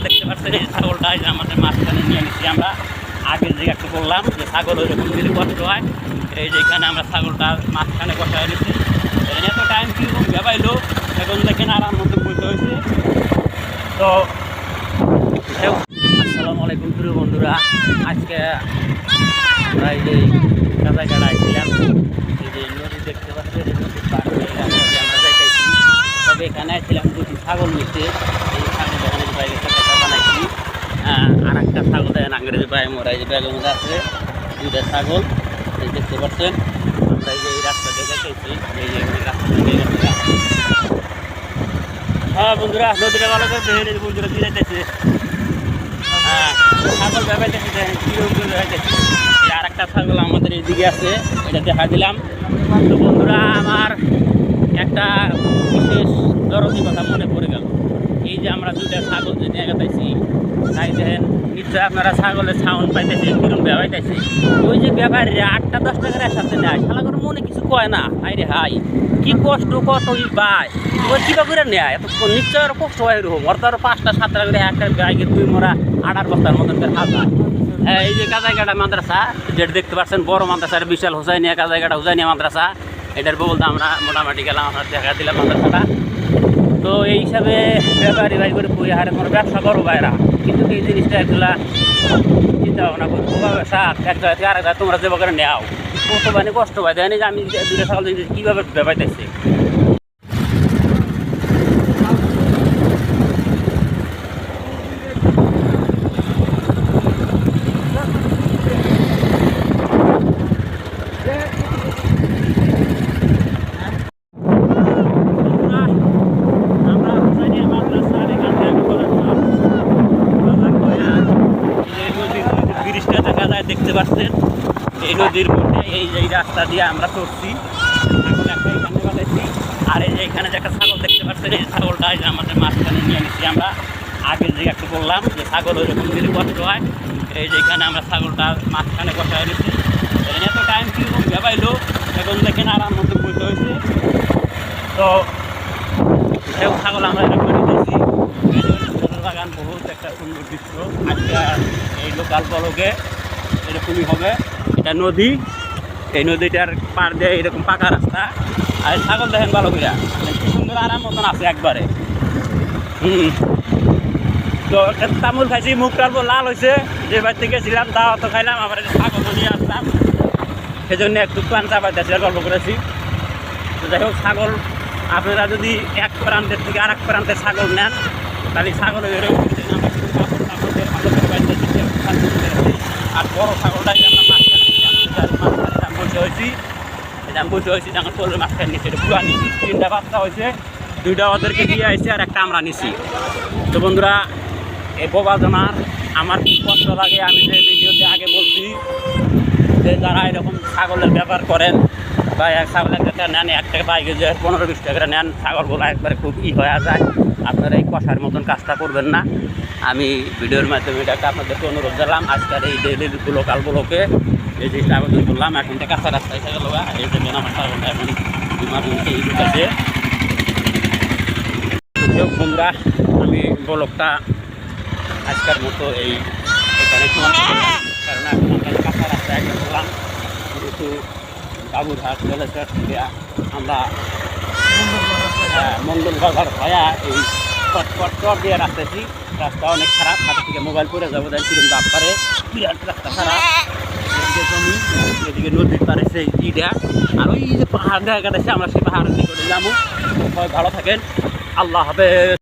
দেখতে পাচ্ছেন, এই ছাগলটা আমাদের মাঝখানে নিয়ে নিচ্ছি আমরা। আগের যে একটু বললাম যে ছাগল ওইরকম যদি কষ্ট হয়, এই যে এখানে আমরা ছাগলটা মাঝখানে বসায় নিচ্ছি। এত টাইম কীরকম ভেবাইলো, এখন দেখেন আরাম মতো বলতে হয়েছে। তো আসসালামু আলাইকুম প্রিয় বন্ধুরা, আজকে আমরা এই যে কাঁচাকাটা আসছিলাম, এই যে নদী দেখতে পাচ্ছি, এই নদীর পাড়ে রাস্তা আমরা যাইতেছি। তবে এখানে আসছিলাম দুটি ছাগল নিতে, এই ছাগল দোকানের বাইরে একটা বানাইছি। আর একটা ছাগল দেন আংরেজি ভাই মোরা, এই যে ব্যাগের মধ্যে আছে দুইটা ছাগল, এই দেখতে পাচ্ছেন। আমরা এই যে এই রাস্তা দিয়ে যাইতেছি, এই যে রাস্তা দিয়ে গেছে। হ্যাঁ বন্ধুরা, নদীটা ভালো করে বন্ধুরা দিয়ে যাইতেছে। হ্যাঁ, ছাগল ব্যবহারতেছি, কীরকম করে ব্যবহারতেছি। আর একটা ছাগল আমাদের এইদিকে আছে, এটা দেখা দিলাম। তো বন্ধুরা, আমার একটা বিশেষ দরদি কথা মনে পড়ে গেল। এই যে আমরা দুইটা ছাগল যে নিয়ে গেতেছি, তাই দেখেন নিশ্চয়ই আপনারা ছাগলের ছাউন পাইতেছে, কিরম ব্যবহারতেছে। ওই যে ব্যাপারী 8-10 টাকার একসাথে নেয়, শালা করে মনে কিছু কয় না। হাই রে হাই, কি কষ্ট কতই পায়, ওই কীভাবে করে নেয়, এত নিশ্চয় আরও কষ্ট হয়। এরকম ওর তো আরও 5-7 টাকা করে একটা গাইকে 2 মোড়া 8 বস্তার মতন করে হাত হয়। হ্যাঁ, এই যে কাজাইঘাটা মাদ্রাসা যেটা দেখতে পাচ্ছেন, বড় মাদ্রাসা, বিশাল হুসাইনিয়া কাজাইঘাটা হুসাইনিয়া মাদ্রাসা, এটার বলতে আমরা মোটামুটি গেলাম, আমরা দেখা দিলাম মাদ্রাসাটা। তো এই হিসাবে ব্যাপারী ভাই করে বই হারে তোমার ব্যবসা করো ভাইরা, কিন্তু এই জিনিসটা এগুলা চিন্তা ভাবনা করবো, ব্যবসা এক জায়গা থেকে আরেক জায়গায় তোমরা যে করে নেও, কত মানে কষ্ট পাই দেয়নি যে আমি দুটো ছাগল কীভাবে ব্যাপারতেছি। দেখতে পাচ্ছেন এই নদীর মধ্যে এই যে রাস্তা দিয়ে আমরা চড়ছি, এখন একটা এখানে বানাইছি। আর এই যে এখানে যে একটা ছাগল দেখতে পাচ্ছেন, এই ছাগলটা আমাদের মাঝখানে নিয়ে নিচ্ছি আমরা। আগের যে একটু বললাম যে ছাগল ওইরকম যদি কষ্ট হয়, এই যে এখানে আমরা ছাগলটা মাঝখানে বসায় নিচ্ছি। এত টাইম কীরকম ভেবাইলো, এখন দেখেন আরাম মতো বলতে হয়েছে। তো সেও ছাগল আমরা এরকম নিতেছি। বাগান বহুত একটা সুন্দর দৃশ্য। আজকে এই লোকাল পলকে এরকমই হবে। এটা নদী, এই নদীটার পার দিয়ে এরকম পাকা রাস্তা। আর ছাগল দেখেন ভালো করে কি সুন্দর আরাম মতন আছে একবারে। তো তামুল খাইছি, মুখটার লাল হয়েছে। যে বাড়ি থেকে গেছিলাম দাওয়া তো খাইলাম, আবার ছাগল নিয়ে আসলাম, সেজন্য একটু প্যান চাপাইতেছি আর গল্প করেছি। তো যাই হোক, ছাগল আপনারা যদি এক প্রান্তের থেকে আর এক প্রান্তের ছাগল নেন, তাহলে ছাগল আর বড় ছাগলটা আমরা মাঝখানে বসে হয়েছি, যখন চলবে মাঝখানে নিচ্ছি, এটা পুরো নিচ্ছি। 3টা বাচ্চা হয়েছে, 2টা ওদেরকে দিয়ে আসছে আর একটা আমরা নিছি। তো বন্ধুরা, এই বোবা জমার আমার খুব কষ্ট লাগে। আমি যে ভিডিওতে আগে বলছি যে যারা এরকম ছাগলের ব্যাপার করেন বা এক ছাগলের একটা নেন, 1 টাকা 15-20 টাকা নেন, ছাগলগুলো একবারে খুব হয়ে যায়। আপনারা এই কষার মতন কাজটা করবেন না। আমি ভিডিওর মাধ্যমে এটাকে আপনাদেরকে অনুরোধ জানালাম। আজকের এই ডেইলি লোকাল ব্লকে এই জিনিসটা আবেদন করলাম। এখন থেকে কাঁচা রাস্তায় এসে গেল, এই যে মেন আমার ছাগলটা এখন ইমার্জেন্সি এই ঢুকেছে। বন্ধুরা, আমি ব্লকটা আজকের মতো এখানে কারণ এখন আমরা কাঁচা রাস্তায় একটা করলাম, যেহেতু বাবুরহাট জলেশ্বর থেকে আমরা মঙ্গলবার ভায়া এই চট দিয়ে রাস্তাছি। রাস্তা অনেক খারাপ, হাতে থেকে মোবাইল পরে যাবো, তাই কিরম দাম পারে, বিরাট রাস্তা খারাপ। এদিকে জমি, এদিকে নদীর পারে সেই ইটা, আর ওই যে পাহাড় জায়গাটা আছে, আমরা সেই পাহাড়ের দিকে যাবো। সবাই ভালো থাকেন, আল্লাহ হাফেজ।